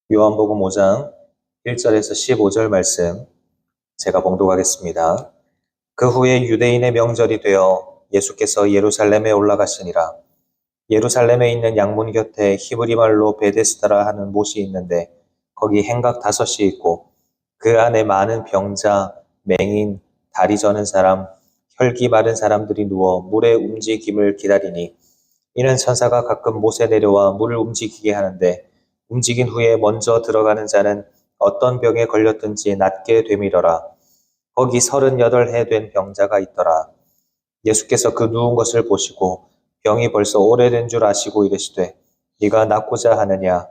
요한복음 5장 1절에서 15절 말씀 제가 봉독하겠습니다. 그 후에 유대인의 명절이 되어 예수께서 예루살렘에 올라가시니라. 예루살렘에 있는 양문 곁에 히브리 말로 베데스다라 하는 못이 있는데 거기 행각 5이 있고 그 안에 많은 병자, 맹인, 다리 저는 사람, 혈기 마른 사람들이 누워 물의 움직임을 기다리니 이는 천사가 가끔 못에 내려와 물을 움직이게 하는데 움직인 후에 먼저 들어가는 자는 어떤 병에 걸렸든지 낫게 되밀어라. 거기 38해 된 병자가 있더라. 예수께서 그 누운 것을 보시고 병이 벌써 오래된 줄 아시고 이르시되 네가 낫고자 하느냐.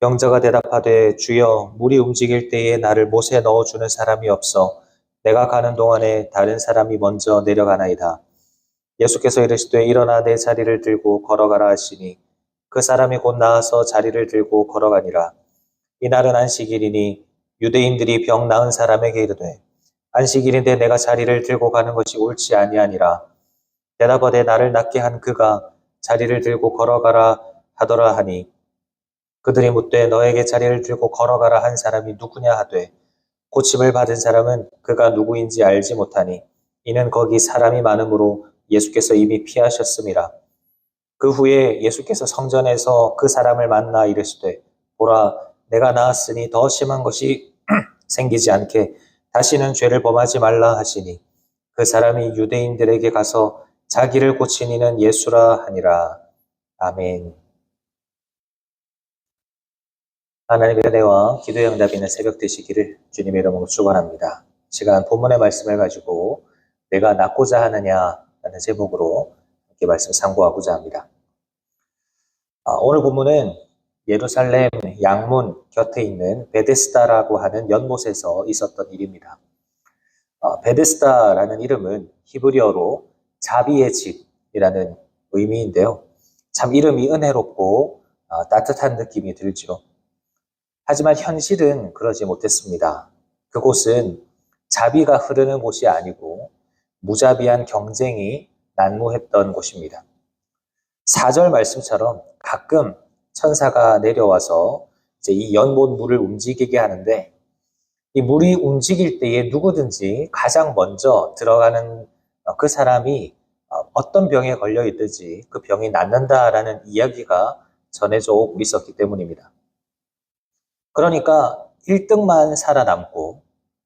병자가 대답하되 주여 물이 움직일 때에 나를 못에 넣어주는 사람이 없어 내가 가는 동안에 다른 사람이 먼저 내려가나이다. 예수께서 이르시되 일어나 내 자리를 들고 걸어가라 하시니 그 사람이 곧 나아서 자리를 들고 걸어가니라. 이날은 안식일이니 유대인들이 병 나은 사람에게 이르되 안식일인데 내가 자리를 들고 가는 것이 옳지 아니하니라. 대답하되 나를 낫게 한 그가 자리를 들고 걸어가라 하더라 하니 그들이 묻되 너에게 자리를 들고 걸어가라 한 사람이 누구냐 하되 고침을 받은 사람은 그가 누구인지 알지 못하니 이는 거기 사람이 많으므로 예수께서 이미 피하셨음이라. 그 후에 예수께서 성전에서 그 사람을 만나 이르시되 보라 내가 나았으니 더 심한 것이 생기지 않게 다시는 죄를 범하지 말라 하시니 그 사람이 유대인들에게 가서 자기를 고친 이는 예수라 하니라. 아멘. 하나님의 은혜와 기도의 응답이 있는 새벽 되시기를 주님의 이름으로 축원합니다. 시간 본문의 말씀을 가지고 내가 낫고자 하느냐라는 제목으로 이렇게 말씀 상고하고자 합니다. 오늘 본문은 예루살렘 양문 곁에 있는 베데스다라고 하는 연못에서 있었던 일입니다. 베데스다라는 이름은 히브리어로 자비의 집이라는 의미인데요. 참 이름이 은혜롭고 따뜻한 느낌이 들죠. 하지만 현실은 그러지 못했습니다. 그곳은 자비가 흐르는 곳이 아니고 무자비한 경쟁이 난무했던 곳입니다. 4절 말씀처럼 가끔 천사가 내려와서 이제 이 연못 물을 움직이게 하는데 이 물이 움직일 때에 누구든지 가장 먼저 들어가는 그 사람이 어떤 병에 걸려 있든지 그 병이 낫는다라는 이야기가 전해져 오고 있었기 때문입니다. 그러니까 1등만 살아남고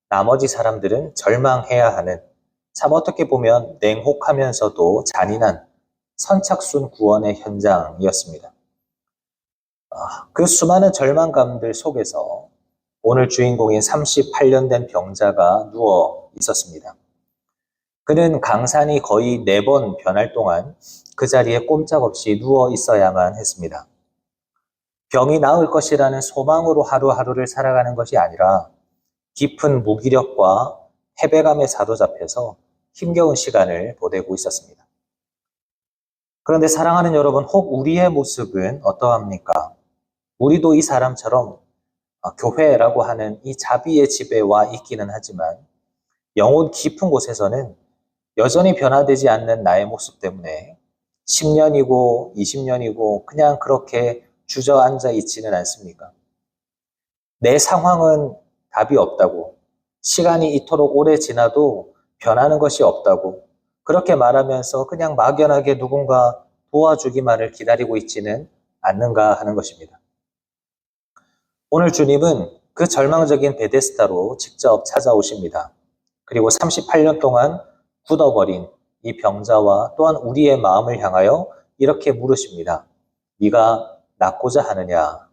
나머지 사람들은 절망해야 하는 참 어떻게 보면 냉혹하면서도 잔인한 선착순 구원의 현장이었습니다. 그 수많은 절망감들 속에서 오늘 주인공인 38년 된 병자가 누워 있었습니다. 그는 강산이 거의 4번 변할 동안 그 자리에 꼼짝없이 누워 있어야만 했습니다. 병이 나을 것이라는 소망으로 하루하루를 살아가는 것이 아니라 깊은 무기력과 패배감에 사로잡혀서 힘겨운 시간을 보내고 있었습니다. 그런데 사랑하는 여러분, 혹 우리의 모습은 어떠합니까? 우리도 이 사람처럼 교회라고 하는 이 자비의 집에 와 있기는 하지만 영혼 깊은 곳에서는 여전히 변화되지 않는 나의 모습 때문에 10년이고 20년이고 그냥 그렇게 주저앉아 있지는 않습니까? 내 상황은 답이 없다고, 시간이 이토록 오래 지나도 변하는 것이 없다고 그렇게 말하면서 그냥 막연하게 누군가 도와주기만을 기다리고 있지는 않는가 하는 것입니다. 오늘 주님은 그 절망적인 베데스다로 직접 찾아오십니다. 그리고 38년 동안 굳어버린 이 병자와 또한 우리의 마음을 향하여 이렇게 물으십니다. 네가 낫고자 하느냐?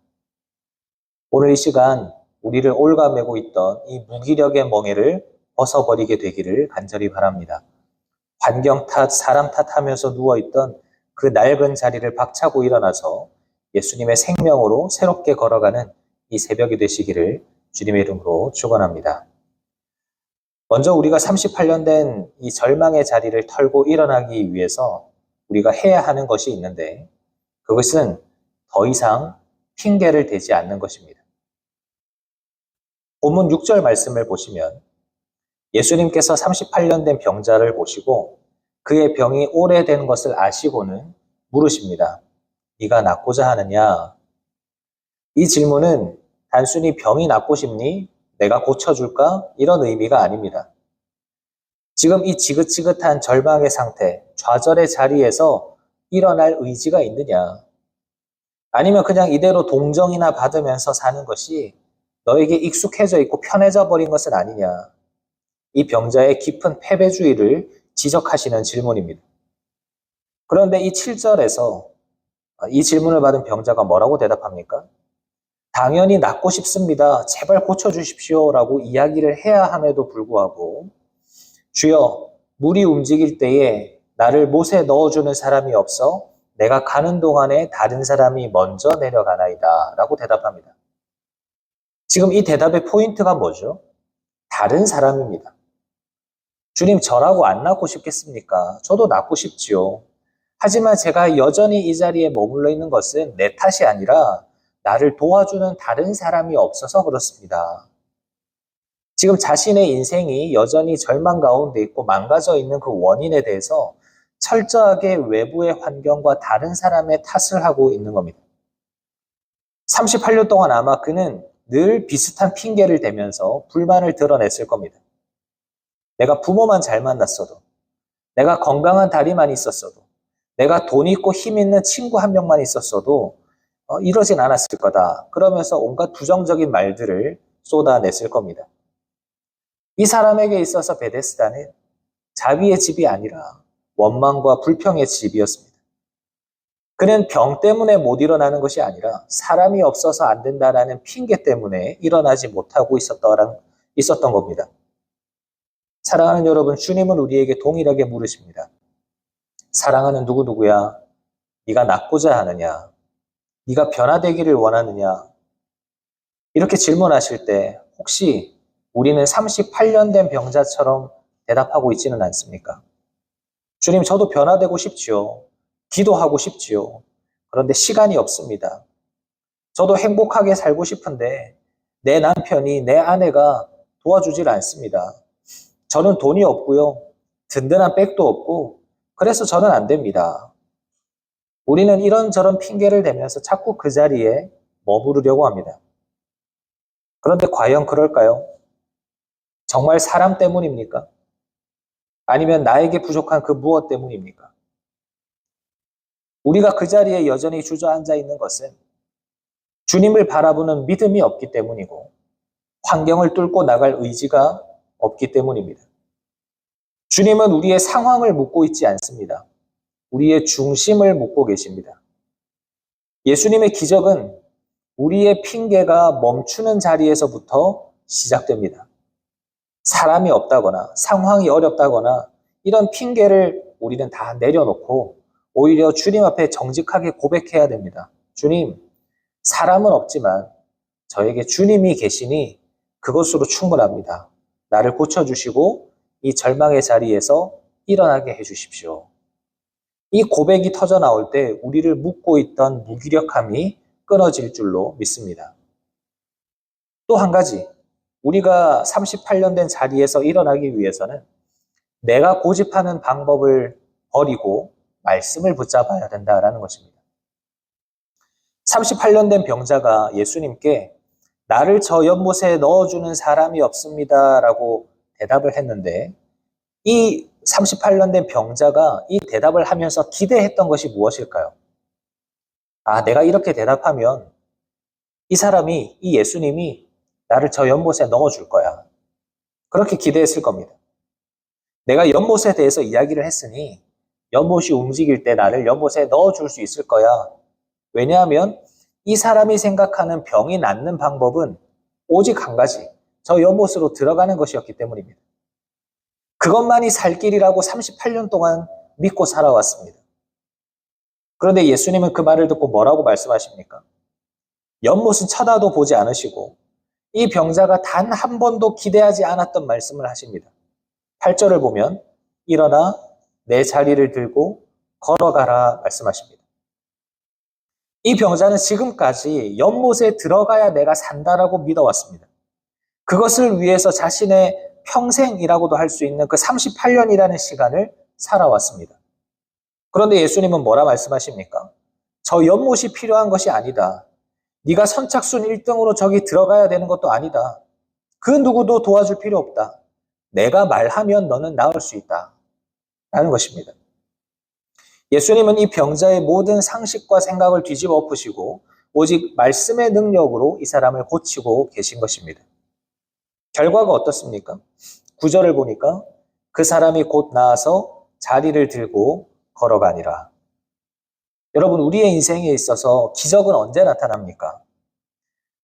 오늘 이 시간 우리를 올가매고 있던 이 무기력의 멍에를 벗어버리게 되기를 간절히 바랍니다. 환경 탓, 사람 탓하면서 누워있던 그 낡은 자리를 박차고 일어나서 예수님의 생명으로 새롭게 걸어가는 이 새벽이 되시기를 주님의 이름으로 축원합니다. 먼저 우리가 38년 된 이 절망의 자리를 털고 일어나기 위해서 우리가 해야 하는 것이 있는데 그것은 더 이상 핑계를 대지 않는 것입니다. 본문 6절 말씀을 보시면 예수님께서 38년 된 병자를 보시고 그의 병이 오래된 것을 아시고는 물으십니다. 네가 낫고자 하느냐? 이 질문은 단순히 병이 낫고 싶니? 내가 고쳐줄까? 이런 의미가 아닙니다. 지금 이 지긋지긋한 절망의 상태, 좌절의 자리에서 일어날 의지가 있느냐? 아니면 그냥 이대로 동정이나 받으면서 사는 것이 너에게 익숙해져 있고 편해져 버린 것은 아니냐? 이 병자의 깊은 패배주의를 지적하시는 질문입니다. 그런데 이 7절에서 이 질문을 받은 병자가 뭐라고 대답합니까? 당연히 낫고 싶습니다. 제발 고쳐주십시오. 라고 이야기를 해야 함에도 불구하고 주여, 물이 움직일 때에 나를 못에 넣어주는 사람이 없어 내가 가는 동안에 다른 사람이 먼저 내려가나이다. 라고 대답합니다. 지금 이 대답의 포인트가 뭐죠? 다른 사람입니다. 주님, 저라고 안 낫고 싶겠습니까? 저도 낫고 싶지요. 하지만 제가 여전히 이 자리에 머물러 있는 것은 내 탓이 아니라 나를 도와주는 다른 사람이 없어서 그렇습니다. 지금 자신의 인생이 여전히 절망 가운데 있고 망가져 있는 그 원인에 대해서 철저하게 외부의 환경과 다른 사람의 탓을 하고 있는 겁니다. 38년 동안 아마 그는 늘 비슷한 핑계를 대면서 불만을 드러냈을 겁니다. 내가 부모만 잘 만났어도, 내가 건강한 다리만 있었어도, 내가 돈 있고 힘 있는 친구 한 명만 있었어도 이러진 않았을 거다. 그러면서 온갖 부정적인 말들을 쏟아냈을 겁니다. 이 사람에게 있어서 베데스다는 자비의 집이 아니라 원망과 불평의 집이었습니다. 그는 병 때문에 못 일어나는 것이 아니라 사람이 없어서 안 된다라는 핑계 때문에 일어나지 못하고 있었던 겁니다. 사랑하는 여러분, 주님은 우리에게 동일하게 물으십니다. 사랑하는 누구누구야? 네가 낫고자 하느냐? 네가 변화되기를 원하느냐? 이렇게 질문하실 때 혹시 우리는 38년 된 병자처럼 대답하고 있지는 않습니까? 주님, 저도 변화되고 싶지요. 기도하고 싶지요. 그런데 시간이 없습니다. 저도 행복하게 살고 싶은데 내 남편이, 내 아내가 도와주질 않습니다. 저는 돈이 없고요. 든든한 백도 없고 그래서 저는 안 됩니다. 우리는 이런저런 핑계를 대면서 자꾸 그 자리에 머무르려고 합니다. 그런데 과연 그럴까요? 정말 사람 때문입니까? 아니면 나에게 부족한 그 무엇 때문입니까? 우리가 그 자리에 여전히 주저앉아 있는 것은 주님을 바라보는 믿음이 없기 때문이고 환경을 뚫고 나갈 의지가 없기 때문입니다. 주님은 우리의 상황을 묻고 있지 않습니다. 우리의 중심을 묻고 계십니다. 예수님의 기적은 우리의 핑계가 멈추는 자리에서부터 시작됩니다. 사람이 없다거나 상황이 어렵다거나 이런 핑계를 우리는 다 내려놓고 오히려 주님 앞에 정직하게 고백해야 됩니다. 주님, 사람은 없지만 저에게 주님이 계시니 그것으로 충분합니다. 나를 고쳐주시고 이 절망의 자리에서 일어나게 해주십시오. 이 고백이 터져 나올 때 우리를 묶고 있던 무기력함이 끊어질 줄로 믿습니다. 또 한 가지, 우리가 38년 된 자리에서 일어나기 위해서는 내가 고집하는 방법을 버리고 말씀을 붙잡아야 된다는 것입니다. 38년 된 병자가 예수님께 나를 저 연못에 넣어주는 사람이 없습니다 라고 대답을 했는데 이 38년 된 병자가 이 대답을 하면서 기대했던 것이 무엇일까요? 아, 내가 이렇게 대답하면 이 예수님이 나를 저 연못에 넣어줄 거야. 그렇게 기대했을 겁니다. 내가 연못에 대해서 이야기를 했으니 연못이 움직일 때 나를 연못에 넣어줄 수 있을 거야. 왜냐하면 이 사람이 생각하는 병이 낫는 방법은 오직 한 가지, 저 연못으로 들어가는 것이었기 때문입니다. 그것만이 살 길이라고 38년 동안 믿고 살아왔습니다. 그런데 예수님은 그 말을 듣고 뭐라고 말씀하십니까? 연못은 쳐다도 보지 않으시고 이 병자가 단 한 번도 기대하지 않았던 말씀을 하십니다. 8절을 보면 일어나 내 자리를 들고 걸어가라 말씀하십니다. 이 병자는 지금까지 연못에 들어가야 내가 산다라고 믿어왔습니다. 그것을 위해서 자신의 평생이라고도 할 수 있는 그 38년이라는 시간을 살아왔습니다. 그런데 예수님은 뭐라 말씀하십니까? 저 연못이 필요한 것이 아니다. 네가 선착순 1등으로 저기 들어가야 되는 것도 아니다. 그 누구도 도와줄 필요 없다. 내가 말하면 너는 나을 수 있다. 라는 것입니다. 예수님은 이 병자의 모든 상식과 생각을 뒤집어 엎으시고 오직 말씀의 능력으로 이 사람을 고치고 계신 것입니다. 결과가 어떻습니까? 9절을 보니까 그 사람이 곧 나아서 자리를 들고 걸어가니라. 여러분, 우리의 인생에 있어서 기적은 언제 나타납니까?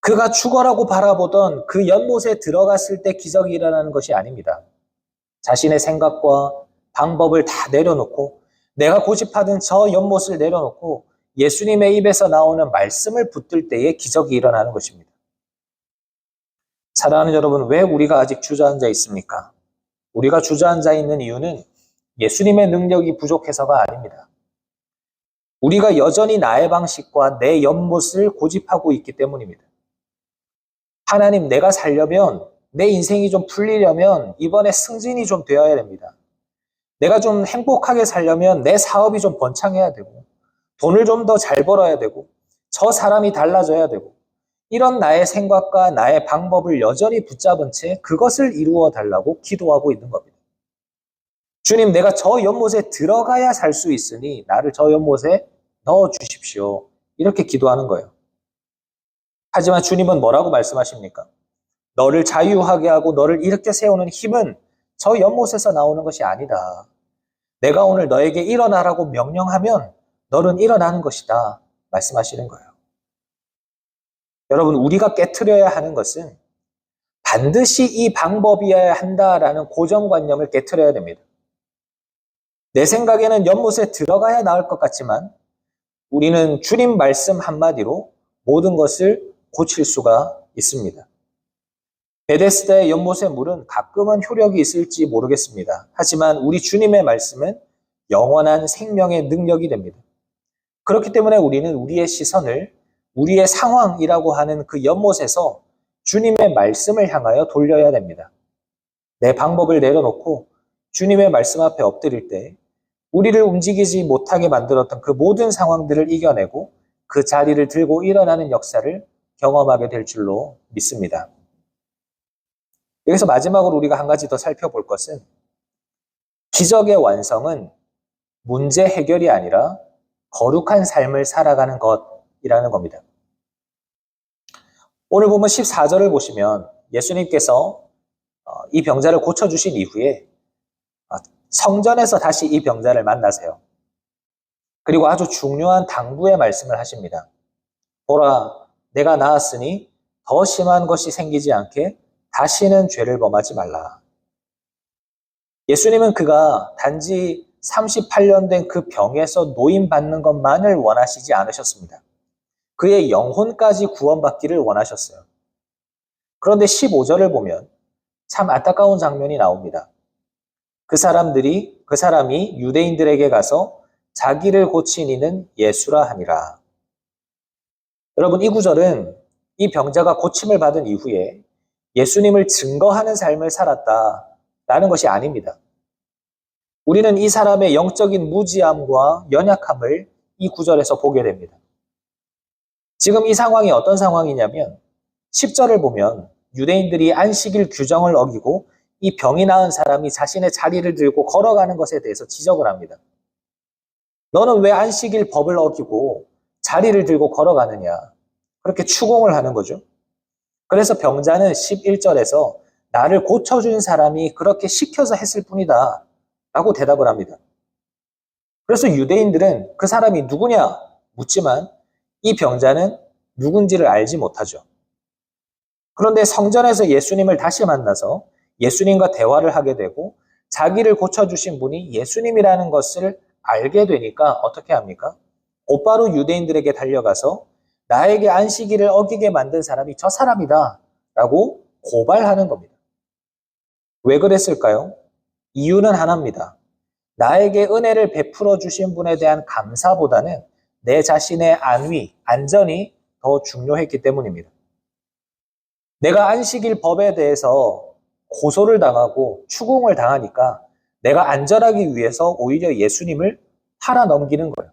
그가 죽어라고 바라보던 그 연못에 들어갔을 때 기적이 일어나는 것이 아닙니다. 자신의 생각과 방법을 다 내려놓고 내가 고집하던 저 연못을 내려놓고 예수님의 입에서 나오는 말씀을 붙들 때에 기적이 일어나는 것입니다. 사랑하는 여러분, 왜 우리가 아직 주저앉아 있습니까? 우리가 주저앉아 있는 이유는 예수님의 능력이 부족해서가 아닙니다. 우리가 여전히 나의 방식과 내 연못을 고집하고 있기 때문입니다. 하나님, 내가 살려면, 내 인생이 좀 풀리려면 이번에 승진이 좀 되어야 됩니다. 내가 좀 행복하게 살려면 내 사업이 좀 번창해야 되고, 돈을 좀 더 잘 벌어야 되고, 저 사람이 달라져야 되고, 이런 나의 생각과 나의 방법을 여전히 붙잡은 채 그것을 이루어 달라고 기도하고 있는 겁니다. 주님, 내가 저 연못에 들어가야 살 수 있으니 나를 저 연못에 넣어 주십시오. 이렇게 기도하는 거예요. 하지만 주님은 뭐라고 말씀하십니까? 너를 자유하게 하고 너를 일으켜 세우는 힘은 저 연못에서 나오는 것이 아니다. 내가 오늘 너에게 일어나라고 명령하면 너는 일어나는 것이다. 말씀하시는 거예요. 여러분, 우리가 깨트려야 하는 것은 반드시 이 방법이어야 한다라는 고정관념을 깨트려야 됩니다. 내 생각에는 연못에 들어가야 나을 것 같지만 우리는 주님 말씀 한마디로 모든 것을 고칠 수가 있습니다. 베데스다의 연못의 물은 가끔은 효력이 있을지 모르겠습니다. 하지만 우리 주님의 말씀은 영원한 생명의 능력이 됩니다. 그렇기 때문에 우리는 우리의 시선을 우리의 상황이라고 하는 그 연못에서 주님의 말씀을 향하여 돌려야 됩니다. 내 방법을 내려놓고 주님의 말씀 앞에 엎드릴 때 우리를 움직이지 못하게 만들었던 그 모든 상황들을 이겨내고 그 자리를 들고 일어나는 역사를 경험하게 될 줄로 믿습니다. 여기서 마지막으로 우리가 한 가지 더 살펴볼 것은 기적의 완성은 문제 해결이 아니라 거룩한 삶을 살아가는 것이라는 겁니다. 오늘 보면 14절을 보시면 예수님께서 이 병자를 고쳐주신 이후에 성전에서 다시 이 병자를 만나세요. 그리고 아주 중요한 당부의 말씀을 하십니다. 보라, 내가 나았으니 더 심한 것이 생기지 않게 다시는 죄를 범하지 말라. 예수님은 그가 단지 38년 된 그 병에서 노임받는 것만을 원하시지 않으셨습니다. 그의 영혼까지 구원받기를 원하셨어요. 그런데 15절을 보면 참 안타까운 장면이 나옵니다. 그 사람이 유대인들에게 가서 자기를 고친 이는 예수라 하니라. 여러분, 이 구절은 이 병자가 고침을 받은 이후에 예수님을 증거하는 삶을 살았다라는 것이 아닙니다. 우리는 이 사람의 영적인 무지함과 연약함을 이 구절에서 보게 됩니다. 지금 이 상황이 어떤 상황이냐면 10절을 보면 유대인들이 안식일 규정을 어기고 이 병이 나은 사람이 자신의 자리를 들고 걸어가는 것에 대해서 지적을 합니다. 너는 왜 안식일 법을 어기고 자리를 들고 걸어가느냐? 그렇게 추궁을 하는 거죠. 그래서 병자는 11절에서 나를 고쳐준 사람이 그렇게 시켜서 했을 뿐이다 라고 대답을 합니다. 그래서 유대인들은 그 사람이 누구냐 묻지만 이 병자는 누군지를 알지 못하죠. 그런데 성전에서 예수님을 다시 만나서 예수님과 대화를 하게 되고 자기를 고쳐주신 분이 예수님이라는 것을 알게 되니까 어떻게 합니까? 곧바로 유대인들에게 달려가서 나에게 안식일을 어기게 만든 사람이 저 사람이다 라고 고발하는 겁니다. 왜 그랬을까요? 이유는 하나입니다. 나에게 은혜를 베풀어 주신 분에 대한 감사보다는 내 자신의 안위, 안전이 더 중요했기 때문입니다. 내가 안식일 법에 대해서 고소를 당하고 추궁을 당하니까 내가 안전하기 위해서 오히려 예수님을 팔아넘기는 거예요.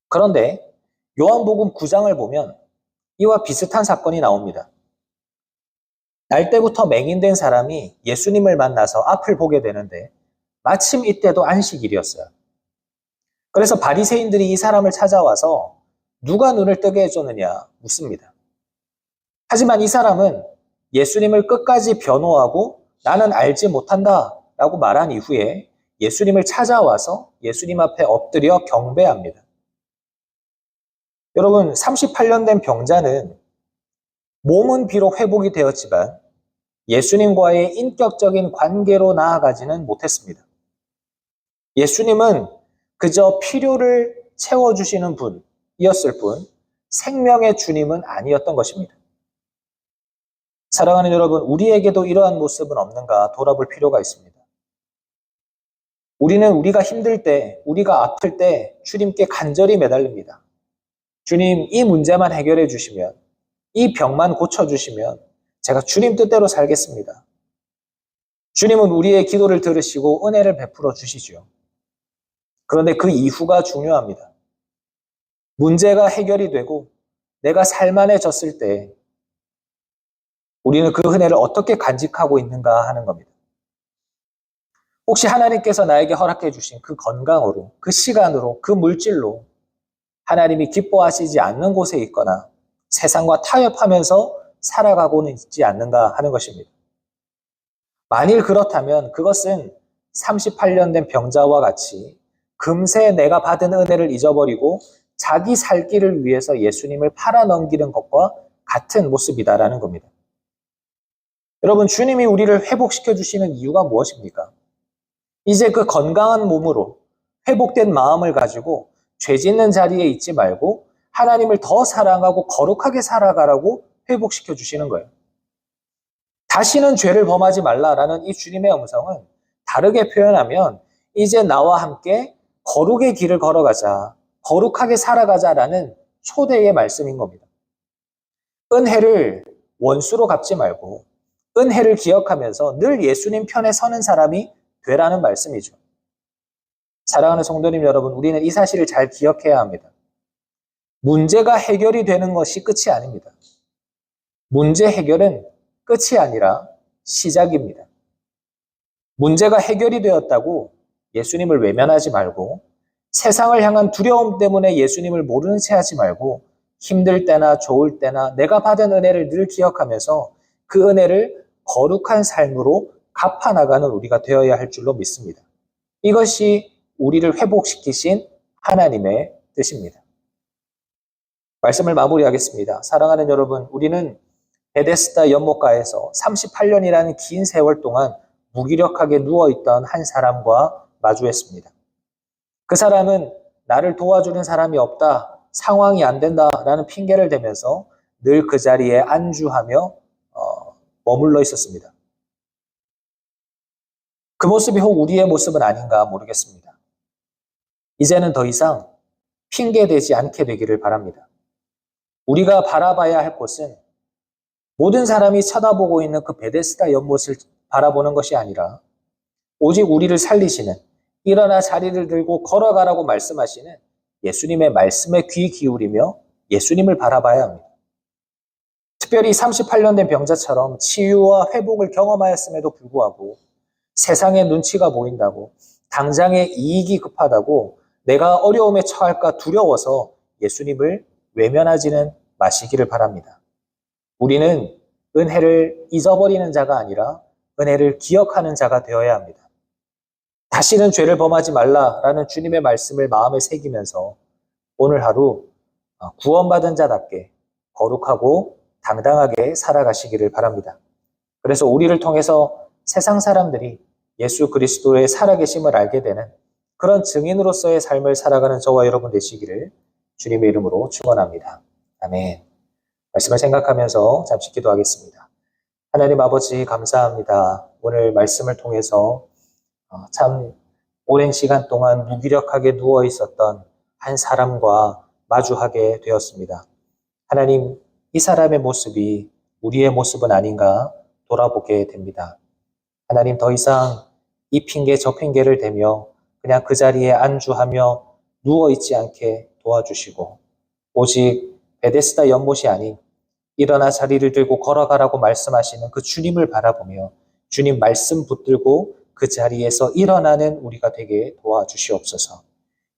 그런데 요한복음 9장을 보면 이와 비슷한 사건이 나옵니다. 날 때부터 맹인된 사람이 예수님을 만나서 앞을 보게 되는데 마침 이때도 안식일이었어요. 그래서 바리새인들이 이 사람을 찾아와서 누가 눈을 뜨게 해줬느냐 묻습니다. 하지만 이 사람은 예수님을 끝까지 변호하고 나는 알지 못한다 라고 말한 이후에 예수님을 찾아와서 예수님 앞에 엎드려 경배합니다. 여러분, 38년 된 병자는 몸은 비록 회복이 되었지만 예수님과의 인격적인 관계로 나아가지는 못했습니다. 예수님은 그저 필요를 채워주시는 분이었을 뿐 생명의 주님은 아니었던 것입니다. 사랑하는 여러분, 우리에게도 이러한 모습은 없는가 돌아볼 필요가 있습니다. 우리는 우리가 힘들 때, 우리가 아플 때 주님께 간절히 매달립니다. 주님, 이 문제만 해결해 주시면, 이 병만 고쳐주시면 제가 주님 뜻대로 살겠습니다. 주님은 우리의 기도를 들으시고 은혜를 베풀어 주시죠. 그런데 그 이후가 중요합니다. 문제가 해결이 되고 내가 살만해졌을 때 우리는 그 은혜를 어떻게 간직하고 있는가 하는 겁니다. 혹시 하나님께서 나에게 허락해 주신 그 건강으로, 그 시간으로, 그 물질로 하나님이 기뻐하시지 않는 곳에 있거나 세상과 타협하면서 살아가고는 있지 않는가 하는 것입니다. 만일 그렇다면 그것은 38년 된 병자와 같이 금세 내가 받은 은혜를 잊어버리고 자기 살 길을 위해서 예수님을 팔아넘기는 것과 같은 모습이다라는 겁니다. 여러분, 주님이 우리를 회복시켜 주시는 이유가 무엇입니까? 이제 그 건강한 몸으로 회복된 마음을 가지고 죄 짓는 자리에 있지 말고 하나님을 더 사랑하고 거룩하게 살아가라고 회복시켜 주시는 거예요. 다시는 죄를 범하지 말라라는 이 주님의 음성은 다르게 표현하면 이제 나와 함께 거룩의 길을 걸어가자, 거룩하게 살아가자라는 초대의 말씀인 겁니다. 은혜를 원수로 갚지 말고 은혜를 기억하면서 늘 예수님 편에 서는 사람이 되라는 말씀이죠. 사랑하는 성도님 여러분, 우리는 이 사실을 잘 기억해야 합니다. 문제가 해결이 되는 것이 끝이 아닙니다. 문제 해결은 끝이 아니라 시작입니다. 문제가 해결이 되었다고 예수님을 외면하지 말고 세상을 향한 두려움 때문에 예수님을 모르는 채 하지 말고 힘들 때나 좋을 때나 내가 받은 은혜를 늘 기억하면서 그 은혜를 거룩한 삶으로 갚아나가는 우리가 되어야 할 줄로 믿습니다. 이것이 우리를 회복시키신 하나님의 뜻입니다. 말씀을 마무리하겠습니다. 사랑하는 여러분, 우리는 베데스다 연못가에서 38년이라는 긴 세월 동안 무기력하게 누워있던 한 사람과 마주했습니다. 그 사람은 나를 도와주는 사람이 없다, 상황이 안 된다라는 핑계를 대면서 늘 그 자리에 안주하며 머물러 있었습니다. 그 모습이 혹 우리의 모습은 아닌가 모르겠습니다. 이제는 더 이상 핑계대지 않게 되기를 바랍니다. 우리가 바라봐야 할 곳은 모든 사람이 쳐다보고 있는 그 베데스다 연못을 바라보는 것이 아니라 오직 우리를 살리시는, 일어나 자리를 들고 걸어가라고 말씀하시는 예수님의 말씀에 귀 기울이며 예수님을 바라봐야 합니다. 특별히 38년 된 병자처럼 치유와 회복을 경험하였음에도 불구하고 세상의 눈치가 보인다고, 당장의 이익이 급하다고 내가 어려움에 처할까 두려워서 예수님을 외면하지는 마시기를 바랍니다. 우리는 은혜를 잊어버리는 자가 아니라 은혜를 기억하는 자가 되어야 합니다. 다시는 죄를 범하지 말라라는 주님의 말씀을 마음에 새기면서 오늘 하루 구원받은 자답게 거룩하고 당당하게 살아가시기를 바랍니다. 그래서 우리를 통해서 세상 사람들이 예수 그리스도의 살아계심을 알게 되는 그런 증인으로서의 삶을 살아가는 저와 여러분 되시기를 주님의 이름으로 축원합니다. 아멘. 말씀을 생각하면서 잠시 기도하겠습니다. 하나님 아버지 감사합니다. 오늘 말씀을 통해서 참 오랜 시간 동안 무기력하게 누워 있었던 한 사람과 마주하게 되었습니다. 하나님, 이 사람의 모습이 우리의 모습은 아닌가 돌아보게 됩니다. 하나님, 더 이상 이 핑계 저 핑계를 대며 그냥 그 자리에 안주하며 누워 있지 않게 도와주시고 오직 베데스다 연못이 아닌 일어나 자리를 들고 걸어가라고 말씀하시는 그 주님을 바라보며 주님 말씀 붙들고 그 자리에서 일어나는 우리가 되게 도와주시옵소서.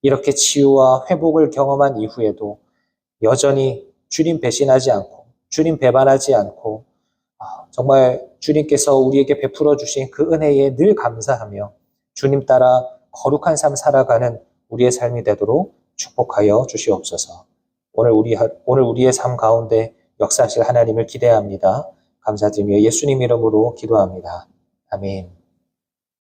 이렇게 치유와 회복을 경험한 이후에도 여전히 주님 배신하지 않고 주님 배반하지 않고 정말 주님께서 우리에게 베풀어 주신 그 은혜에 늘 감사하며 주님 따라 거룩한 삶 살아가는 우리의 삶이 되도록 축복하여 주시옵소서. 오늘 우리의 삶 가운데 역사하실 하나님을 기대합니다. 감사드리며 예수님 이름으로 기도합니다. 아멘.